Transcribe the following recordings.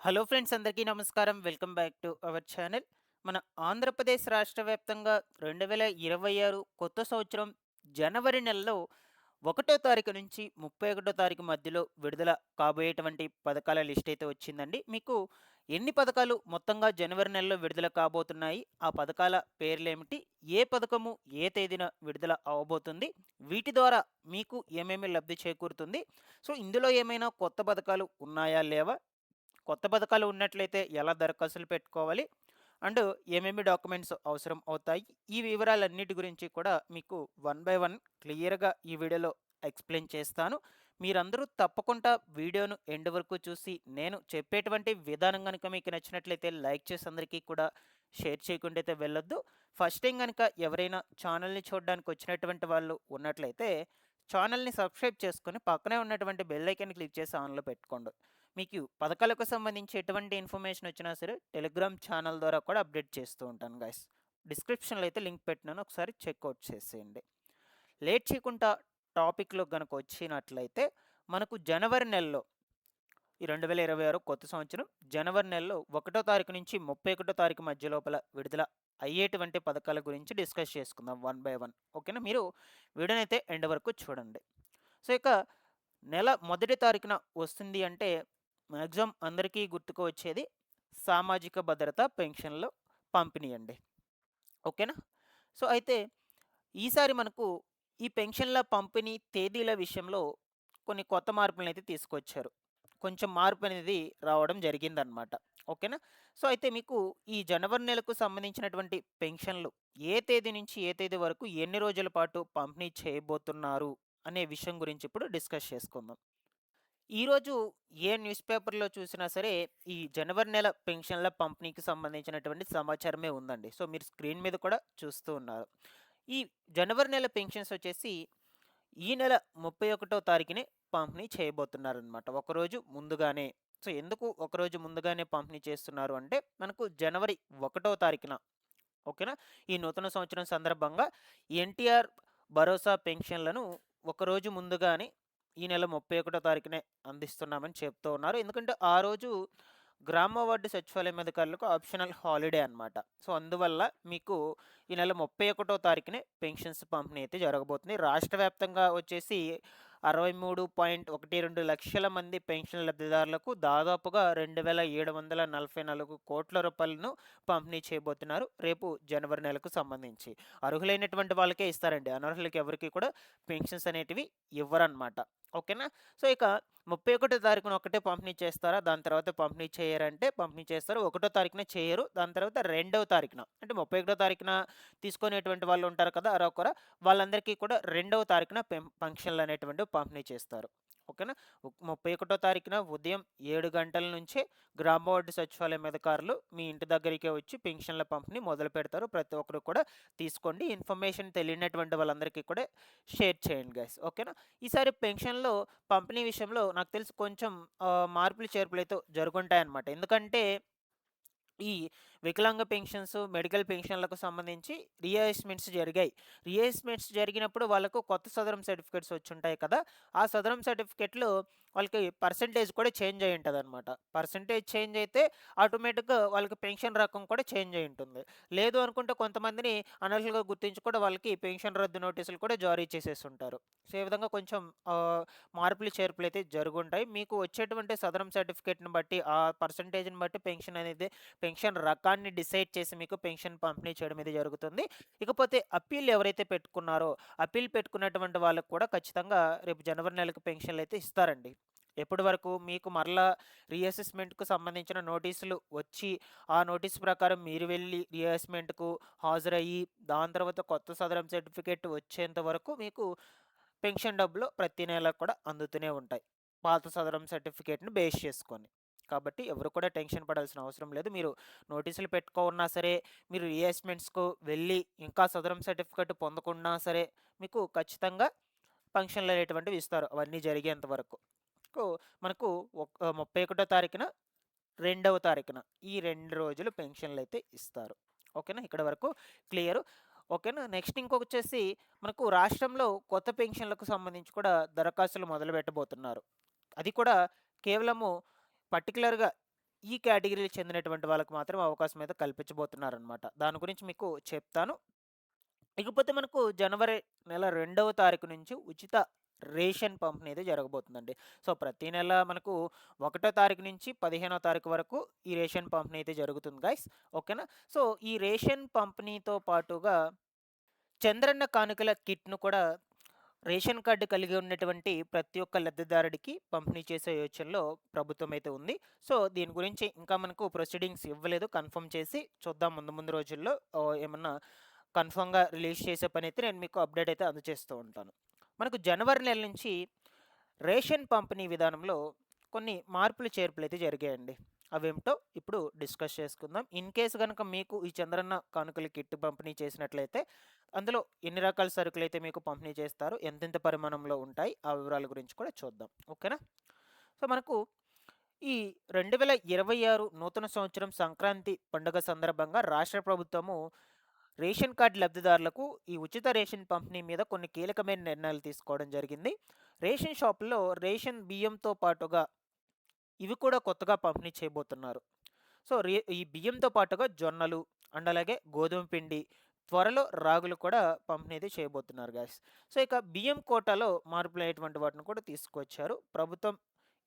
Hello friends, అందరికీ నమస్కారం. Welcome back to our channel. మన ఆంధ్రప్రదేశ్ రాష్ట్ర వ్యాప్తంగా 2026 కొత్త సంవత్సరం జనవరి నెలలో 1 తారీఖు నుంచి 31 తారీఖు మధ్యలో విడుదల కాబోయేటువంటి పథకాల లిస్ట్ అయితే వచ్చిందండి. మీకు ఎన్ని పథకాలు మొత్తంగా జనవరి నెలలో విడుదల కాబోతున్నాయి? ఆ పథకాల పేర్లేమిటి? ఏ పథకము ఏ తేదీన విడుదల అవ్వబోతుంది? వీటి ద్వారా మీకు ఏమేమి లబ్ధి చేకూరుతుంది? సో, ఇందులో ఏమైనా కొత్త పథకాలు ఉన్నాయా? లేవా? కొత్త పథకాలు ఉన్నట్లయితే ఎలా దరఖాస్తులు పెట్టుకోవాలి? అండ్ ఏమేమి డాక్యుమెంట్స్ అవసరం అవుతాయి? ఈ వివరాలన్నిటి గురించి కూడా మీకు వన్ బై వన్ క్లియర్‌గా ఈ వీడియోలో ఎక్స్‌ప్లెయిన్ చేస్తాను. మీరందరూ తప్పకుండా వీడియోను ఎండ్ వరకు చూసి, నేను చెప్పేటువంటి విధానం గనుక మీకు నచ్చినట్లయితే లైక్ చేసి అందరికీ కూడా షేర్ చేయకుండా అయితే వెళ్ళొద్దు. ఫస్ట్ టైం గనుక ఎవరైనా ఛానల్‌ని చూడడానికి వచ్చినటువంటి వాళ్ళు ఉన్నట్లయితే ఛానల్‌ని సబ్స్క్రైబ్ చేసుకొని పక్కనే ఉన్నటువంటి బెల్ ఐకాన్ క్లిక్ చేసి ఆన్‌లో పెట్టుకోండి. మీకు పథకాలకు సంబంధించి ఎటువంటి ఇన్ఫర్మేషన్ వచ్చినా సరే టెలిగ్రామ్ ఛానల్ ద్వారా కూడా అప్డేట్ చేస్తూ ఉంటాను గైస్. డిస్క్రిప్షన్లో అయితే లింక్ పెట్టినాను, ఒకసారి చెక్అవుట్ చేసేయండి. లేట్ చేయకుండా టాపిక్లో కనుక వచ్చినట్లయితే మనకు జనవరి నెలలో ఈ 2026 కొత్త సంవత్సరం జనవరి నెలలో 1 తారీఖు నుంచి 31 తారీఖు మధ్య లోపల విడుదల అయ్యేటువంటి పథకాల గురించి డిస్కస్ చేసుకుందాం వన్ బై వన్. ఓకేనా? మీరు వీడియోని అయితే ఎండ్ వరకు చూడండి. సో, ఇక నెల మొదటి తారీఖున వస్తుంది అంటే మ్యాక్సిమం అందరికీ గుర్తుకు వచ్చేది సామాజిక భద్రత పెన్షన్‌లు పంపిణీ అండి. ఓకేనా? సో, అయితే ఈసారి మనకు ఈ పెన్షన్‌ల పంపిణీ తేదీల విషయంలో కొన్ని కొత్త మార్పులనైతే తీసుకొచ్చారు. కొంచెం మార్పనేది రావడం జరిగిందనమాట. ఓకేనా? సో, అయితే మీకు ఈ జనవరి నెలకు సంబంధించినటువంటి పెన్షన్‌లు ఏ తేదీ నుంచి ఏ తేదీ వరకు ఎన్ని రోజుల పాటు పంపిణీ చేయబోతున్నారు అనే విషయం గురించి ఇప్పుడు డిస్కస్ చేసుకుందాం. ఈరోజు ఏ న్యూస్ పేపర్‌లో చూసినా సరే, ఈ జనవరి నెల పెన్షన్‌ల పంపిణీకి సంబంధించినటువంటి సమాచారమే ఉందండి. సో, మీరు స్క్రీన్ మీద కూడా చూస్తూ ఉన్నారు. ఈ జనవరి నెల పెన్షన్స్ వచ్చేసి ఈ నెల 31వ తారీఖునే పంపిణీ చేయబోతున్నారనమాట. ఒకరోజు ముందుగానే. సో, ఎందుకు ఒకరోజు ముందుగానే పంపిణీ చేస్తున్నారు అంటే, మనకు జనవరి 1వ తారీఖున ఓకేనా? ఈ నూతన సంవత్సరం సందర్భంగా ఎన్టీఆర్ భరోసా పెన్షన్‌లను ఒకరోజు ముందుగానే ఈ నెల 31 తారీఖునే అందిస్తున్నామని చెప్తూ ఉన్నారు. ఎందుకంటే ఆ రోజు గ్రామ వార్డు సచివాలయం అధికారులకు ఆప్షనల్ హాలిడే అనమాట. సో, అందువల్ల మీకు ఈ నెల 31 తారీఖునే పెన్షన్స్ పంపిణీ అయితే జరగబోతుంది. రాష్ట్ర వ్యాప్తంగా వచ్చేసి 63.12 లక్షల మంది పెన్షన్ లబ్ధిదారులకు దాదాపుగా 2,744 కోట్ల రూపాయలను పంపిణీ చేయబోతున్నారు. రేపు జనవరి నెలకు సంబంధించి. అర్హులైనటువంటి వాళ్ళకే ఇస్తారండి. అనర్హులకి ఎవరికీ కూడా పెన్షన్స్ అనేటివి ఇవ్వరనమాట. ఓకేనా? సో, ఇక 31 తారీఖున ఒక్కటే పంపిణీ చేస్తారా? దాని తర్వాత పంపిణీ చేయరంటే పంపిణీ చేస్తారు. 1 తారీఖున చేయరు. దాని తర్వాత 2వ తారీఖున అంటే 31 తారీఖున తీసుకునేటువంటి వాళ్ళు ఉంటారు కదా! అరొకర వాళ్ళందరికీ కూడా 2వ తారీఖున పెన్షన్‌లు అనేటువంటివి పంపిణీ చేస్తారు. ఓకేనా? 31 తారీఖున ఉదయం 7 గంటల నుంచే గ్రామ వార్డు సచివాలయం అధికారులు మీ ఇంటి దగ్గరికే వచ్చి పెన్షన్‌ల పంపిణీ మొదలుపెడతారు. ప్రతి ఒక్కరు కూడా తీసుకోండి. ఇన్ఫర్మేషన్ తెలియనటువంటి వాళ్ళందరికీ కూడా షేర్ చేయండి గైస్. ఓకేనా? ఈసారి పెన్షన్‌లో పంపిణీ విషయంలో నాకు తెలిసి కొంచెం మార్పులు చేర్పులైతే జరుగుంటాయన్నమాట. ఎందుకంటే ఈ వికలాంగ పెన్షన్స్, మెడికల్ పెన్షన్‌లకు సంబంధించి రీఅసెస్‌మెంట్స్ జరిగాయి. రీఅసెస్‌మెంట్స్ జరిగినప్పుడు వాళ్ళకు కొత్త సదరం సర్టిఫికేట్స్ వచ్చుంటాయి కదా! ఆ సదరం సర్టిఫికేట్‌లో వాళ్ళకి పర్సెంటేజ్ కూడా చేంజ్ అయ్యి ఉంటదనమాట. పర్సెంటేజ్ చేంజ్ అయితే ఆటోమేటిక్‌గా వాళ్ళకి పెన్షన్ రకం కూడా చేంజ్ అయ్యి ఉంటుంది. లేదు అనుకుంటే కొంతమందిని అనర్హులుగా గుర్తించి కూడా వాళ్ళకి పెన్షన్ రద్దు నోటీసులు కూడా జారీ చేసేసుంటారు. సో, ఈ విధంగా కొంచెం మార్పులు చేర్పులైతే జరుగుంటాయి. మీకు వచ్చేటువంటి సదరం సర్టిఫికేట్‌ని బట్టి ఆ పర్సెంటేజ్‌ని బట్టి పెన్షన్ రకాన్ని డిసైడ్ చేసి మీకు పెన్షన్ పంపిణీ చేయడం ఇది జరుగుతుంది. ఇకపోతే అప్పీల్ ఎవరైతే పెట్టుకున్నారో, అప్పీల్ పెట్టుకున్నటువంటి వాళ్ళకి కూడా ఖచ్చితంగా రేపు జనవరి నెలకు పెన్షన్‌లయితే ఇస్తారండి. ఎప్పటి వరకు మీకు మరలా రీఅసెస్‌మెంట్‌కు సంబంధించిన నోటీసులు వచ్చి, ఆ నోటీస్ ప్రకారం మీరు వెళ్లి రీఅసెస్‌మెంట్‌కు హాజరయ్యి, దాని తర్వాత కొత్త సదరం సర్టిఫికేట్ వచ్చేంత వరకు మీకు పెన్షన్ డబ్బులు ప్రతి నెల కూడా అందుతూనే ఉంటాయి. పాత సదరం సర్టిఫికేట్‌ని బేస్ చేసుకొని. కాబట్టి ఎవరు కూడా టెన్షన్ పడాల్సిన అవసరం లేదు. మీరు నోటీసులు పెట్టుకోకున్నా సరే, మీరు రీఅసెస్‌మెంట్స్‌కు వెళ్ళి ఇంకా సదరం సర్టిఫికేట్ పొందకున్నా సరే, మీకు ఖచ్చితంగా పెన్షన్‌లనేటువంటివి ఇస్తారు. అవన్నీ జరిగేంత వరకు. కు మనకు 31 తారీఖున, 2వ తారీఖున ఈ 2 రోజులు పెన్షన్‌లయితే ఇస్తారు. ఓకేనా? ఇక్కడి వరకు క్లియరు. ఓకేనా? నెక్స్ట్ ఇంకొకచ్చేసి మనకు రాష్ట్రంలో కొత్త పెన్షన్‌లకు సంబంధించి కూడా దరఖాస్తులు మొదలుపెట్టబోతున్నారు. అది కూడా కేవలము పర్టిక్యులర్‌గా ఈ కేటగిరీకి చెందినటువంటి వాళ్ళకి మాత్రం అవకాశం అయితే కల్పించబోతున్నారనమాట. దాని గురించి మీకు చెప్తాను. ఇకపోతే మనకు జనవరి నెల 2వ తారీఖు నుంచి ఉచిత రేషన్ పంపిణీ అయితే జరగబోతుందండి. సో, ప్రతి నెల మనకు 1 తారీఖు నుంచి 15వ తారీఖు వరకు ఈ రేషన్ పంపిణీ అయితే జరుగుతుంది గైస్. ఓకేనా? సో, ఈ రేషన్ పంపిణీతో పాటుగా చంద్రన్న కానుకల కిట్‌ను కూడా రేషన్ కార్డ్ కలిగి ఉన్నటువంటి ప్రతి ఒక్క లబ్ధిదారుడికి పంపిణీ చేసే యోచనలో ప్రభుత్వం అయితే ఉంది. సో, దీని గురించి ఇంకా మనకు ప్రొసీడింగ్స్ ఇవ్వలేదు. కన్ఫర్మ్ చేసి చూద్దాం ముందు ముందు రోజుల్లో ఏమన్నా కన్ఫర్మ్‌గా రిలీజ్ చేసే పనైతే నేను మీకు అప్డేట్ అయితే అందజేస్తూ ఉంటాను. మనకు జనవరి నెల నుంచి రేషన్ పంపిణీ విధానంలో కొన్ని మార్పులు చేర్పులైతే జరిగాయండి. అవేమిటో ఇప్పుడు డిస్కస్ చేసుకుందాం. ఇన్ కేస్ గనక మీకు ఈ చంద్రన్న కానుకల కిట్ పంపిణీ చేసినట్లయితే, అందులో ఎన్ని రకాల సరుకులైతే మీకు పంపిణీ చేస్తారు, ఎంతెంత పరిమాణంలో ఉంటాయి, ఆ వివరాల గురించి కూడా చూద్దాం. ఓకేనా? సో, మనకు ఈ 2026 నూతన సంవత్సరం సంక్రాంతి పండుగ సందర్భంగా రాష్ట్ర ప్రభుత్వము రేషన్ కార్డ్ లబ్ధిదారులకు ఈ ఉచిత రేషన్ పంపిణీ మీద కొన్ని కీలకమైన నిర్ణయాలు తీసుకోవడం జరిగింది. రేషన్ షాపుల్లో రేషన్ బియ్యంతో పాటుగా ఇవి కూడా కొత్తగా పంపిణీ చేయబోతున్నారు. సో, ఈ బియ్యంతో పాటుగా జొన్నలు అండ్ అలాగే గోధుమ పిండి, త్వరలో రాగులు కూడా పంపిణీ అయితే చేయబోతున్నారు గాయ్స్. సో, ఇక బియ్యం కోటాలో మార్పులైనటువంటి వాటిని కూడా తీసుకొచ్చారు. ప్రభుత్వం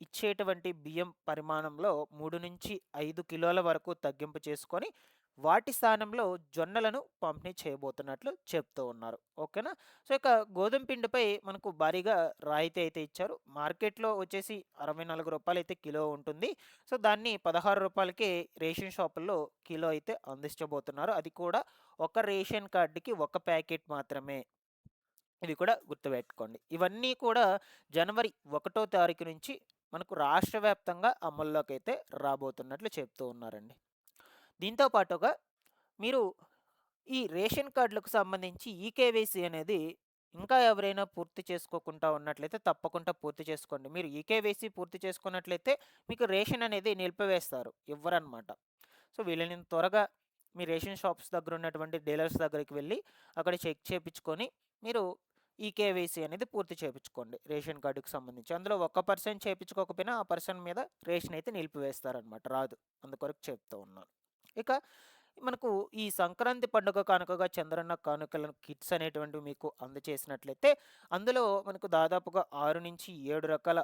ఇచ్చేటువంటి బియ్యం పరిమాణంలో 3-5 కిలోల వరకు తగ్గింపు చేసుకొని, వాటి స్థానంలో జొన్నలను పంపిణీ చేయబోతున్నట్లు చెప్తూ ఉన్నారు. ఓకేనా? సో, ఇక గోధుమ పిండిపై మనకు భారీగా రాయితీ అయితే ఇచ్చారు. మార్కెట్‌లో వచ్చేసి రూ. 64 అయితే కిలో ఉంటుంది. సో, దాన్ని రూ. 16కే రేషన్ షాపుల్లో కిలో అయితే అందించబోతున్నారు. అది కూడా ఒక రేషన్ కార్డ్‌కి ఒక ప్యాకెట్ మాత్రమే. ఇది కూడా గుర్తుపెట్టుకోండి. ఇవన్నీ కూడా జనవరి 1 తారీఖు నుంచి మనకు రాష్ట్ర వ్యాప్తంగా అమల్లోకైతే రాబోతున్నట్లు చెప్తూ ఉన్నారండి. దీంతో పాటుగా మీరు ఈ రేషన్ కార్డులకు సంబంధించి ఈకేవైసీ అనేది ఇంకా ఎవరైనా పూర్తి చేసుకోకుండా ఉన్నట్లయితే తప్పకుండా పూర్తి చేసుకోండి. మీరు ఈకేవైసీ పూర్తి చేసుకున్నట్లయితే మీకు రేషన్ అనేది నిలిపివేస్తారు. ఇవ్వరనమాట. సో, వీళ్ళని త్వరగా మీ రేషన్ షాప్స్ దగ్గర ఉన్నటువంటి డీలర్స్ దగ్గరికి వెళ్ళి అక్కడ చెక్ చేపించుకొని మీరు ఈకేవైసీ అనేది పూర్తి చేపించుకోండి రేషన్ కార్డుకి సంబంధించి. అందులో ఒక్క పర్సన్ చేపించుకోకపోయినా ఆ పర్సన్ మీద రేషన్ అయితే నిలిపివేస్తారనమాట. రాదు. అందుకొరకు చెప్తూ ఉన్నాను. ఇక మనకు ఈ సంక్రాంతి పండుగ కానుకగా చంద్రన్న కానుకల కిట్స్ అనేటువంటివి మీకు అందచేసినట్లయితే, అందులో మనకు దాదాపుగా 6-7 రకాల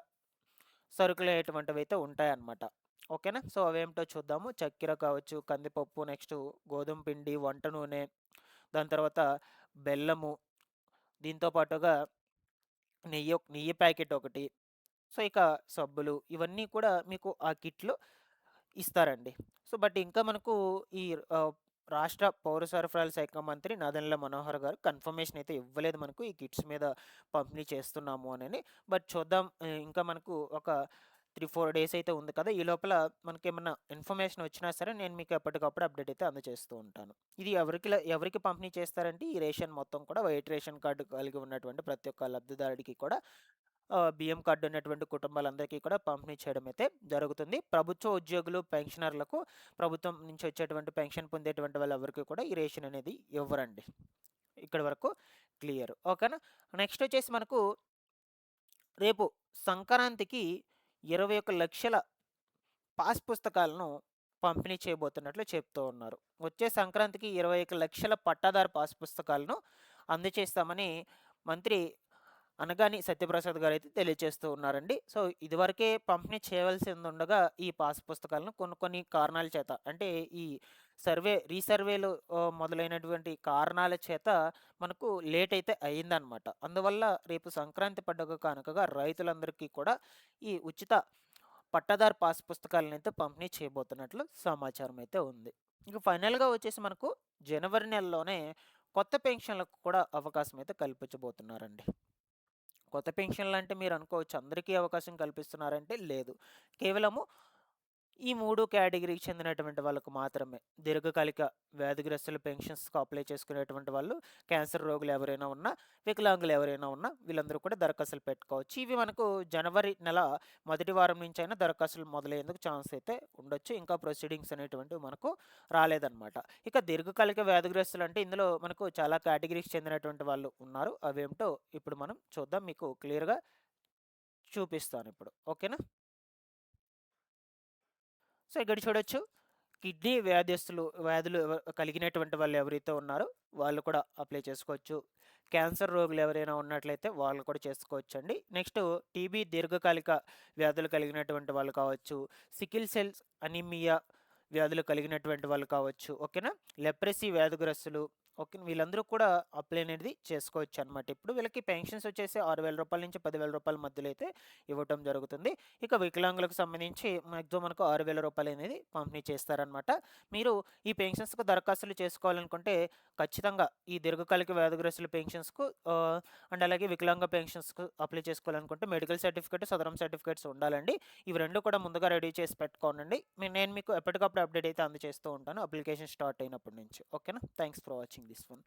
సరుకులనేటువంటివి అయితే ఉంటాయన్నమాట. ఓకేనా? సో, అవేమిటో చూద్దాము. చక్కెర కావచ్చు, కందిపప్పు, నెక్స్ట్ గోధుమ పిండి, వంట నూనె, దాని తర్వాత బెల్లము, దీంతో పాటుగా నెయ్యి ప్యాకెట్ ఒకటి. సో, ఇక సబ్బులు ఇవన్నీ కూడా మీకు ఆ కిట్‌లో ఇస్తారండి. సో, బట్ ఇంకా మనకు ఈ రాష్ట్ర పౌర సరఫరాల శాఖ మంత్రి నాదెండ్ల మనోహర్ గారు కన్ఫర్మేషన్ అయితే ఇవ్వలేదు మనకు ఈ కిట్స్ మీద పంపిణీ చేస్తున్నాము అనని. బట్ చూద్దాం. ఇంకా మనకు ఒక 3-4 డేస్ అయితే ఉంది కదా! ఈ లోపల మనకేమన్నా ఇన్ఫర్మేషన్ వచ్చినా సరే నేను మీకు ఎప్పటికప్పుడు అప్డేట్ అయితే అందజేస్తూ ఉంటాను. ఇది ఎవరికి పంపిణీ చేస్తారంటే ఈ రేషన్ మొత్తం కూడా వైట్ రేషన్ కార్డ్ కలిగి ఉన్నటువంటి ప్రతి ఒక్క లబ్ధిదారుడికి కూడా బియ్యం కార్డ్ ఉన్నటువంటి కుటుంబాలందరికీ కూడా పంపిణీ చేయడం అయితే జరుగుతుంది. ప్రభుత్వ ఉద్యోగులు, పెన్షనర్లకు ప్రభుత్వం నుంచి వచ్చేటువంటి పెన్షన్ పొందేటువంటి వాళ్ళెవరికీ కూడా ఈ రేషన్ అనేది ఇవ్వరండి. ఇక్కడి వరకు క్లియర్. ఓకేనా? నెక్స్ట్ వచ్చేసి మనకు రేపు సంక్రాంతికి 21,00,000 పాస్ పుస్తకాలను పంపిణీ చేయబోతున్నట్లు చెప్తూ ఉన్నారు. వచ్చే సంక్రాంతికి 21,00,000 పట్టాదారు పాస్ పుస్తకాలను అందజేస్తామని మంత్రి అనగాని సత్యప్రసాద్ గారైతే తెలియజేస్తూ ఉన్నారండి. సో, ఇదివరకే పంపిణీ చేయవలసిందుండగా ఈ పాస్ పుస్తకాలను కొన్ని కారణాల చేత అంటే ఈ రీసర్వేలు మొదలైనటువంటి కారణాల చేత మనకు లేట్ అయితే అయిందనమాట. అందువల్ల రేపు సంక్రాంతి పండుగ కానుకగా రైతులందరికీ కూడా ఈ ఉచిత పట్టాదారు పాస్ పుస్తకాలనైతే పంపిణీ చేయబోతున్నట్లు సమాచారం అయితే ఉంది. ఇక ఫైనల్‌గా వచ్చేసి మనకు జనవరి నెలలోనే కొత్త పెన్షన్‌లకు కూడా అవకాశం అయితే కల్పించబోతున్నారండి. కొత్త పెన్షన్‌లంటే మీరనుకోవచ్చు అందరికీ అవకాశం కల్పిస్తున్నారంటే లేదు. కేవలము ఈ 3 కేటగిరీకి చెందినటువంటి వాళ్ళకు మాత్రమే. దీర్ఘకాలిక వ్యాధిగ్రస్తుల పెన్షన్స్‌కి అప్లై చేసుకునేటువంటి వాళ్ళు, క్యాన్సర్ రోగులు ఎవరైనా ఉన్నా, వికలాంగులు ఎవరైనా ఉన్నా వీళ్ళందరూ కూడా దరఖాస్తులు పెట్టుకోవచ్చు. ఇవి మనకు జనవరి నెల మొదటి వారం నుంచైనా దరఖాస్తులు మొదలయ్యేందుకు ఛాన్స్ అయితే ఉండొచ్చు. ఇంకా ప్రొసీడింగ్స్ అనేటువంటివి మనకు రాలేదన్నమాట. ఇక దీర్ఘకాలిక వ్యాధిగ్రస్తులు అంటే ఇందులో మనకు చాలా కేటగిరీకి చెందినటువంటి వాళ్ళు ఉన్నారు. అవేమిటో ఇప్పుడు మనం చూద్దాం. మీకు క్లియర్‌గా చూపిస్తానిప్పుడు. ఓకేనా? సో ఇక్కడ చూడొచ్చు కిడ్నీ వ్యాధులు కలిగినటువంటి వాళ్ళు ఎవరైతే ఉన్నారో వాళ్ళు కూడా అప్లై చేసుకోవచ్చు. క్యాన్సర్ రోగులు ఎవరైనా ఉన్నట్లయితే వాళ్ళు కూడా చేసుకోవచ్చు అండి. నెక్స్ట్ టీబీ దీర్ఘకాలిక వ్యాధులు కలిగినటువంటి వాళ్ళు కావచ్చు, సికిల్ సెల్స్ అనీమియా వ్యాధులు కలిగినటువంటి వాళ్ళు కావచ్చు, ఓకేనా, లెప్రసీ వ్యాధిగ్రస్తులు, ఓకే, వీళ్ళందరూ కూడా అప్లై అనేది చేసుకోవచ్చు అనమాట. ఇప్పుడు వీళ్ళకి పెన్షన్స్ వచ్చేసి 6,000 రూపాయల నుంచి 10,000 రూపాయల మధ్యలో అయితే ఇవ్వటం జరుగుతుంది. ఇక వికలాంగులకు సంబంధించి మ్యాక్సిమం మనకు 6,000 రూపాయలు అనేది పంపిణీ చేస్తారనమాట. మీరు ఈ పెన్షన్స్కు దరఖాస్తులు చేసుకోవాలనుకుంటే ఖచ్చితంగా ఈ దీర్ఘకాలిక వ్యాధిగ్రస్తుల పెన్షన్స్కు అండ్ అలాగే వికలాంగ పెన్షన్స్కు అప్లై చేసుకోవాలనుకుంటే మెడికల్ సర్టిఫికేట్, సదరం సర్టిఫికేట్స్ ఉండాలండి. ఇవి రెండు కూడా ముందుగా రెడీ చేసి పెట్టుకోనండి. నేను మీకు ఎప్పటికప్పుడు అప్డేట్ అయితే అందజేస్తూ ఉంటాను అప్లికేషన్ స్టార్ట్ అయినప్పటి నుంచి. ఓకేనా, thanks for watching this one.